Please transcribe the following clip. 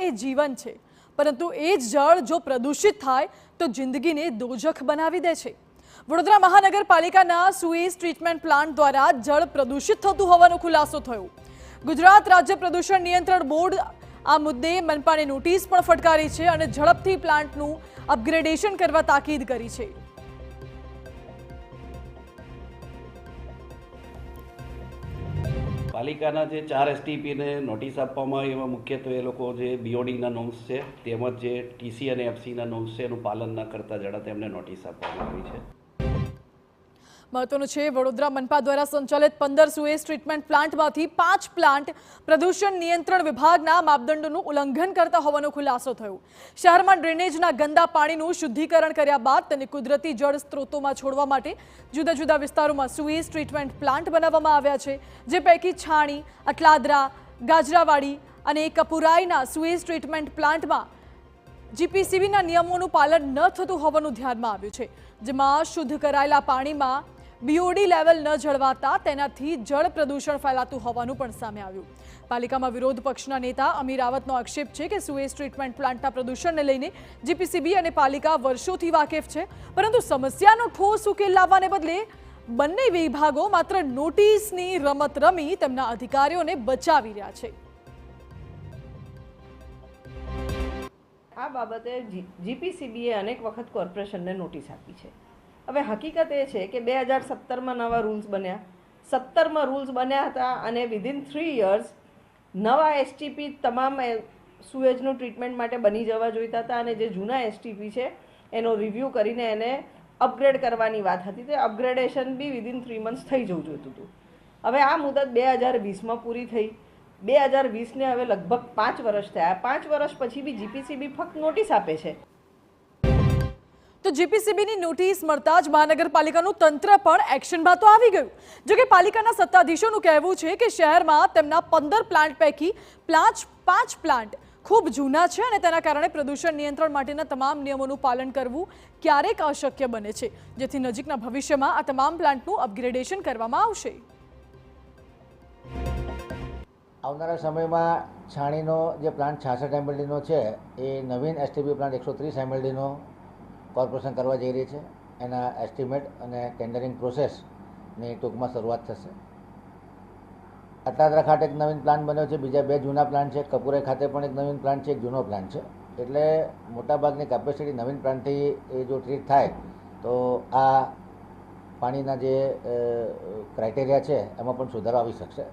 એ જીવન છે, પરંતુ એ જ જળ જો પ્રદૂષિત થાય તો જિંદગીને દોજખ બનાવી દે છે। વડોદરા મહાનગરપાલિકાના સુએઝ ટ્રીટમેન્ટ પ્લાન્ટ દ્વારા જળ પ્રદૂષિત થતું હોવાનો ખુલાસો થયો। ગુજરાત રાજ્ય પ્રદૂષણ નિયંત્રણ બોર્ડ આ મુદ્દે મનપાને નોટિસ પણ ફટકારી છે અને ઝડપથી પ્લાન્ટનું અપગ્રેડેશન કરવા તાકીદ કરી છે। પાલિકાના જે 4 એસટીપીને નોટિસ આપવામાં આવી એમાં મુખ્યત્વે એ લોકો જે બીઓડીના નોર્મ્સ છે તેમજ જે ટીસી અને એફસીના નોર્મ્સ છે એનું પાલન ન કરતા જણા તેમને નોટિસ આપવામાં આવી છે। મહત્વનું છે, વડોદરા મનપા દ્વારા સંચાલિત 15 સુએઝ ટ્રીટમેન્ટ પ્લાન્ટમાંથી 5 પ્લાન્ટ પ્રદૂષણ નિયંત્રણ વિભાગના માપદંડોનું ઉલ્લંઘન કરતા હોવાનો ખુલાસો થયો। શહેરમાં ડ્રેનેજના ગંદા પાણીનું શુદ્ધિકરણ કર્યા બાદ તેને કુદરતી જળ સ્ત્રોતોમાં છોડવા માટે જુદા જુદા વિસ્તારોમાં સુએઝ ટ્રીટમેન્ટ પ્લાન્ટ બનાવવામાં આવ્યા છે, જે પૈકી છાણી, અટલાદરા, ગાજરાવાડી અને કપુરાઈના સુએઝ ટ્રીટમેન્ટ પ્લાન્ટમાં જીપીસીબીના નિયમોનું પાલન ન થતું હોવાનું ધ્યાનમાં આવ્યું છે, જેમાં શુદ્ધ કરાયેલા પાણીમાં બીઓડી લેવલ ન જળવાતા તેનાથી જળ પ્રદૂષણ ફેલાતું હોવાનું પણ સામે આવ્યું। પાલિકામાં વિરોધ પક્ષના નેતા અમીર રાવતનો આક્ષેપ છે કે સુએઝ ટ્રીટમેન્ટ પ્લાન્ટના પ્રદૂષણને લઈને જીપીસીબી અને પાલિકા વર્ષોથી વાકેફ છે, પરંતુ સમસ્યાનો ઠોસ ઉકેલ લાવવાને બદલે બંને વિભાગો માત્ર નોટિસની રમત રમી તેમના અધિકારીઓને બચાવી રહ્યા છે। આ બાબતે જીપીસીબીએ અનેક વખત કોર્પોરેશનને નોટિસ આપી છે। હવે હકીકત એ છે કે 2017માં નવા રૂલ્સ બન્યા, 17માં રૂલ્સ બન્યા હતા અને વિધિન 3 years નવા એસટીપી તમામ સુએજનું ટ્રીટમેન્ટ માટે બની જવા જોઈતા હતા અને જે જૂના એસટીપી છે એનો રિવ્યૂ કરીને એને અપગ્રેડ કરવાની વાત હતી, તે અપગ્રેડેશન બી વિધિન 3 months થઈ જવું જોઈતું હતું। હવે આ મુદત 2020માં પૂરી થઈ, 2020ને હવે લગભગ 5 વર્ષ થયા। 5 વર્ષ પછી બી જીપીસીબી ફક્ત નોટિસ આપે છે। તો જીપીસીબીની નોટિસ મળતા જ મહાનગરપાલિકાનું તંત્ર પણ એક્શનમાં તો આવી ગયું। જો કે પાલિકાના સત્તાધીશોનું કહેવું છે કે શહેરમાં તેમના 15 પ્લાન્ટ પૈકી 5 પ્લાન્ટ ખૂબ જૂના છે અને તેના કારણે પ્રદૂષણ નિયંત્રણ માટેના તમામ નિયમોનું પાલન કરવું ક્યારેક અશક્ય બને છે, જેથી નજીકના ભવિષ્યમાં આ તમામ પ્લાન્ટનું અપગ્રેડેશન કરવામાં આવશે। આવનારા સમયમાં છાણીનો જે પ્લાન્ટ 66 એમએલડીનો છે એ નવીન એસટીપી પ્લાન્ટ 130 એમએલડીનો કોર્પોરેશન કરવા જઈ રહી છે। એના એસ્ટિમેટ અને ટેન્ડરિંગ પ્રોસેસની ટૂંકમાં શરૂઆત થશે। અટલાદરા ખાતે એક નવીન પ્લાન્ટ બન્યો છે, બીજા 2 જૂના પ્લાન્ટ છે, કપુરાઈ ખાતે પણ એક નવીન પ્લાન્ટ છે, એક જૂનો પ્લાન્ટ છે, એટલે મોટાભાગની કેપેસિટી નવીન પ્લાન્ટથી એ જો ટ્રીટ થાય તો આ પાણીના જે ક્રાઇટેરિયા છે એમાં પણ સુધારો આવી શકશે।